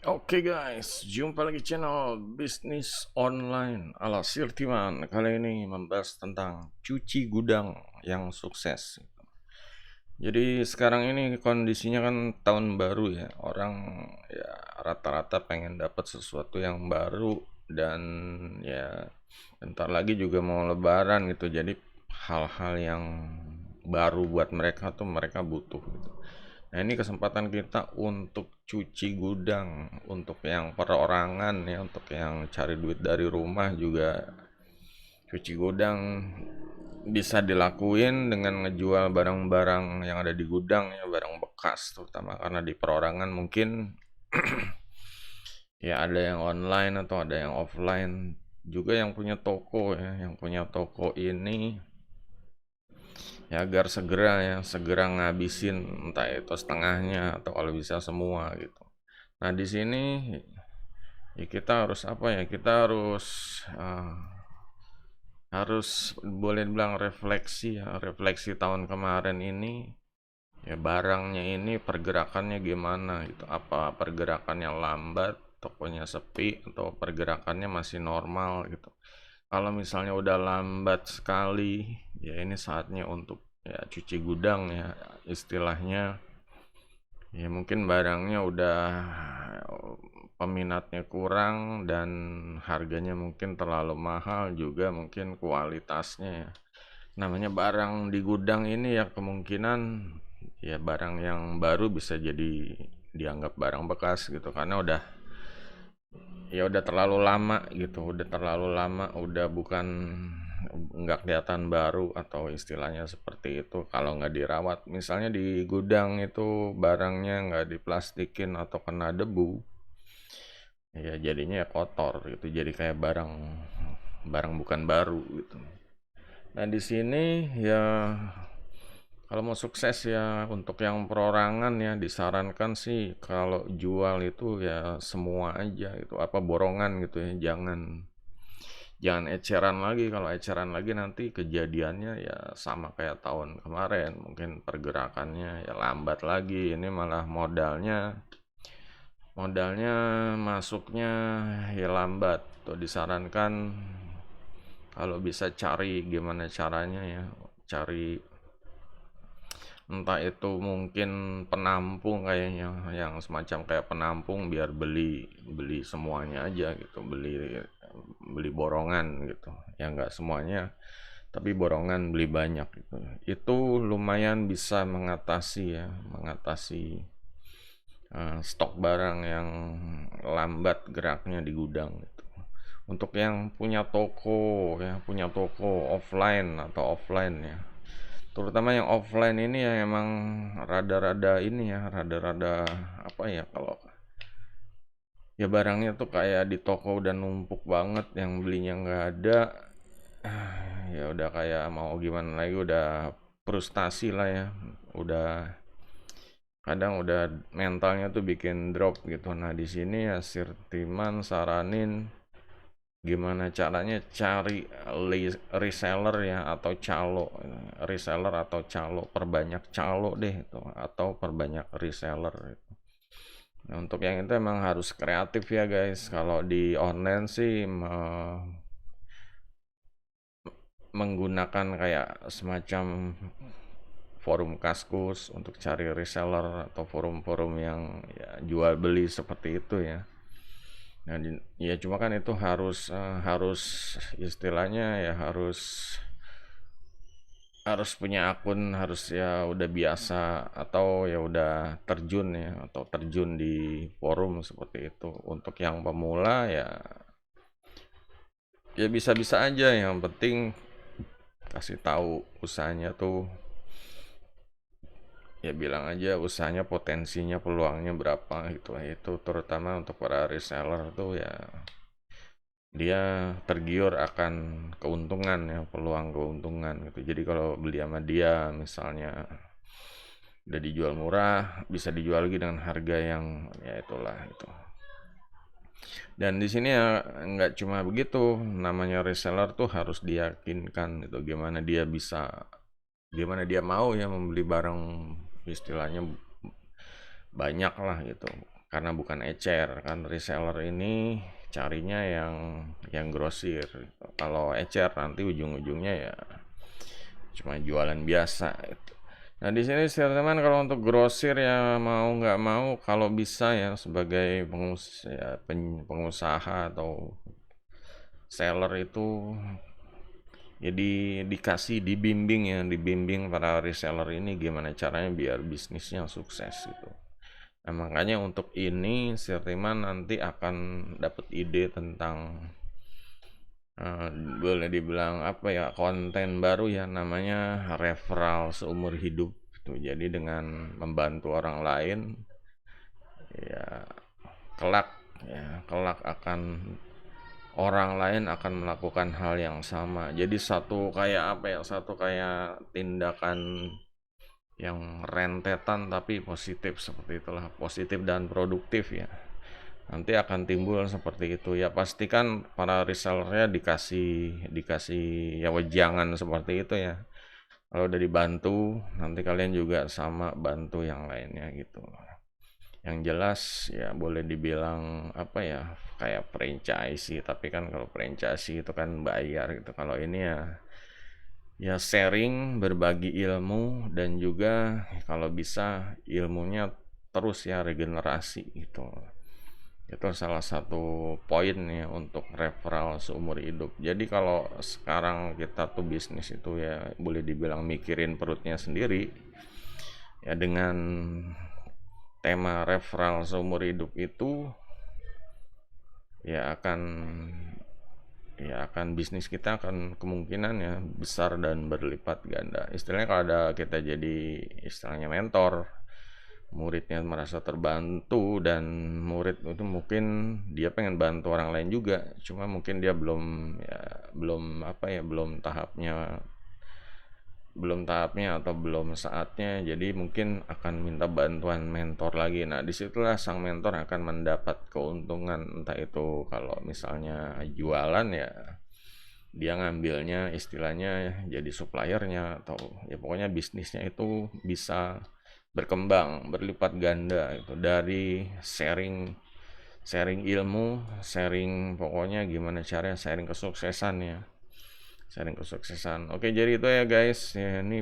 Oke guys, jumpa lagi channel bisnis online ala Sirtiman. Kali ini membahas tentang cuci gudang yang sukses. Jadi sekarang ini kondisinya kan tahun baru ya. Orang ya rata-rata pengen dapat sesuatu yang baru dan ya bentar lagi juga mau lebaran gitu. Jadi hal-hal yang baru buat mereka tuh mereka butuh gitu. Nah, ini kesempatan kita untuk cuci gudang, untuk yang perorangan ya, untuk yang cari duit dari rumah juga cuci gudang bisa dilakuin dengan ngejual barang-barang yang ada di gudang ya, barang bekas terutama karena di perorangan mungkin ya ada yang online atau ada yang offline juga yang punya toko ya, yang punya toko ini ya agar segera ngabisin entah itu setengahnya atau kalau bisa semua gitu. Nah, di sini ya kita harus apa ya? Kita harus boleh bilang refleksi ya, refleksi tahun kemarin ini ya barangnya ini pergerakannya gimana gitu. Apa pergerakannya lambat, tokonya sepi atau pergerakannya masih normal gitu. Kalau misalnya udah lambat sekali, ya ini saatnya untuk ya cuci gudang ya istilahnya. Ya mungkin barangnya udah peminatnya kurang dan harganya mungkin terlalu mahal juga mungkin kualitasnya ya. Namanya barang di gudang ini ya kemungkinan ya barang yang baru bisa jadi dianggap barang bekas gitu karena udah terlalu lama gitu, udah terlalu lama, udah bukan nggak kelihatan baru atau istilahnya seperti itu kalau nggak dirawat. Misalnya di gudang itu barangnya nggak diplastikin atau kena debu, ya jadinya ya kotor gitu, jadi kayak barang barang bukan baru gitu. Nah di sini ya kalau mau sukses ya untuk yang perorangan ya disarankan sih kalau jual itu ya semua aja itu apa borongan gitu ya, jangan eceran lagi. Kalau eceran lagi nanti kejadiannya ya sama kayak tahun kemarin, mungkin pergerakannya ya lambat lagi. Ini malah modalnya modalnya masuknya ya lambat. Tuh disarankan kalau bisa cari gimana caranya ya, cari entah itu mungkin penampung kayaknya yang semacam kayak penampung biar beli beli semuanya aja gitu, beli beli borongan gitu ya, nggak semuanya tapi borongan beli banyak gitu. Itu lumayan bisa mengatasi ya, mengatasi stok barang yang lambat geraknya di gudang gitu. Untuk yang punya toko ya, punya toko offline atau offline ya, terutama yang offline ini ya emang rada-rada ini ya, rada-rada apa ya, kalau ya barangnya tuh kayak di toko udah numpuk banget, yang belinya nggak ada. Ya udah kayak mau gimana lagi, udah frustasi lah ya, udah kadang udah mentalnya tuh bikin drop gitu. Nah di sini ya Sirtiman saranin gimana caranya cari reseller ya atau calo, reseller atau calo, perbanyak calo deh itu atau perbanyak reseller itu. Nah, untuk yang itu emang harus kreatif ya guys. Kalau di online sih menggunakan kayak semacam forum Kaskus untuk cari reseller atau forum-forum yang ya, jual beli seperti itu ya. Nah, ya cuma kan itu harus istilahnya ya harus punya akun, harus ya udah biasa atau ya udah terjun ya atau terjun di forum seperti itu. Untuk yang pemula ya bisa-bisa aja, yang penting kasih tahu usahanya tuh, ya bilang aja usahanya potensinya peluangnya berapa gitu. Itu terutama untuk para reseller tuh ya dia tergiur akan keuntungan ya, peluang keuntungan gitu. Jadi kalau beli sama dia misalnya udah dijual murah, bisa dijual lagi dengan harga yang ya itulah itu. Dan di sini ya nggak cuma begitu, namanya reseller tuh harus diyakinkan gitu, gimana dia mau ya membeli barang istilahnya banyak lah gitu. karena bukan ecer kan. Reseller ini carinya yang grosir gitu. Kalau ecer nanti ujung-ujungnya ya cuma jualan biasa gitu. Nah di sini teman kalau untuk grosir ya mau nggak mau kalau bisa ya sebagai pengusaha atau seller itu jadi dibimbing para reseller ini gimana caranya biar bisnisnya sukses gitu. Nah, makanya untuk ini Sirtiman nanti akan dapat ide tentang eh, boleh dibilang apa ya, konten baru ya, namanya referral seumur hidup gitu. Jadi dengan membantu orang lain ya kelak kelak akan orang lain akan melakukan hal yang sama. Jadi satu kayak apa ya, satu kayak tindakan yang rentetan tapi positif, seperti itulah, positif dan produktif ya. Nanti akan timbul seperti itu ya, pastikan para resellernya dikasih dikasih ya wejangan seperti itu ya. Kalau udah dibantu, nanti kalian juga sama bantu yang lainnya gitu. Yang jelas ya boleh dibilang apa ya, kayak franchise sih, tapi kan kalau franchise itu kan bayar gitu. Kalau ini ya sharing, berbagi ilmu, dan juga kalau bisa ilmunya terus ya regenerasi gitu. Itu salah satu poin ya untuk referral seumur hidup. Jadi kalau sekarang kita tuh bisnis itu ya boleh dibilang mikirin perutnya sendiri ya, dengan tema referral seumur hidup itu ya akan bisnis kita akan kemungkinan ya besar dan berlipat ganda. Istilahnya kalau ada kita jadi istilahnya mentor, muridnya merasa terbantu, dan murid itu mungkin dia pengen bantu orang lain juga, cuma mungkin dia belum apa ya, belum tahapnya atau belum saatnya, jadi mungkin akan minta bantuan mentor lagi. Nah disitulah sang mentor akan mendapat keuntungan, entah itu kalau misalnya jualan ya dia ngambilnya istilahnya jadi suppliernya, atau ya pokoknya bisnisnya itu bisa berkembang berlipat ganda itu dari sharing sharing ilmu, sharing pokoknya gimana caranya sharing kesuksesan. Oke, jadi itu ya guys ya, ini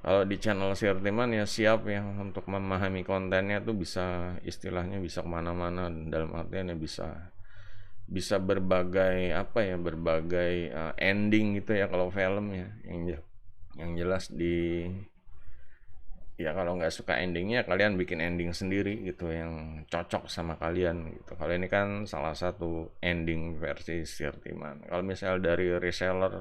kalau di channel Sirtiman ya siap ya untuk memahami kontennya tuh bisa istilahnya bisa kemana-mana, dalam artian ya bisa bisa berbagai apa ya, berbagai ending gitu ya kalau film ya, yang jelas di ya kalau nggak suka endingnya kalian bikin ending sendiri gitu yang cocok sama kalian gitu. Kalau ini kan salah satu ending versi Sirtiman. Kalau misal dari reseller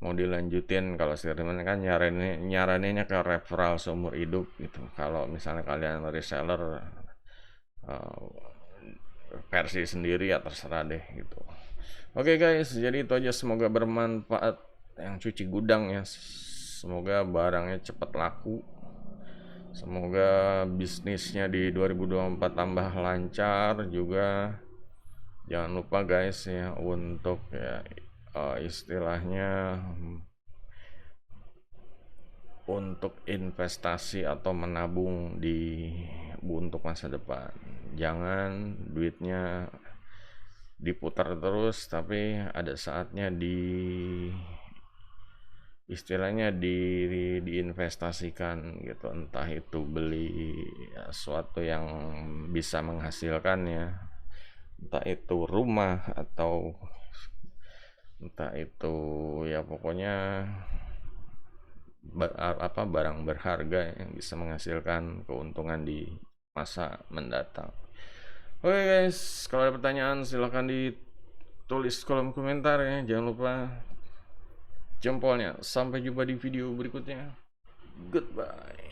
mau dilanjutin, kalau Sirtiman kan nyaraninnya ke referral seumur hidup gitu. Kalau misalnya kalian reseller uh, versi sendiri ya terserah deh gitu. Oke guys, jadi itu aja, semoga bermanfaat yang cuci gudang ya. Semoga barangnya cepat laku. Semoga bisnisnya di 2024 tambah lancar juga. Jangan lupa guys ya untuk ya istilahnya untuk investasi atau menabung untuk masa depan. Jangan duitnya diputar terus, tapi ada saatnya istilahnya diinvestasikan gitu, entah itu beli ya, sesuatu yang bisa menghasilkan ya, entah itu rumah atau entah itu ya pokoknya barang berharga yang bisa menghasilkan keuntungan di masa mendatang. Oke guys, kalau ada pertanyaan silahkan ditulis kolom komentar ya, jangan lupa jempolnya. Sampai jumpa di video berikutnya. Goodbye.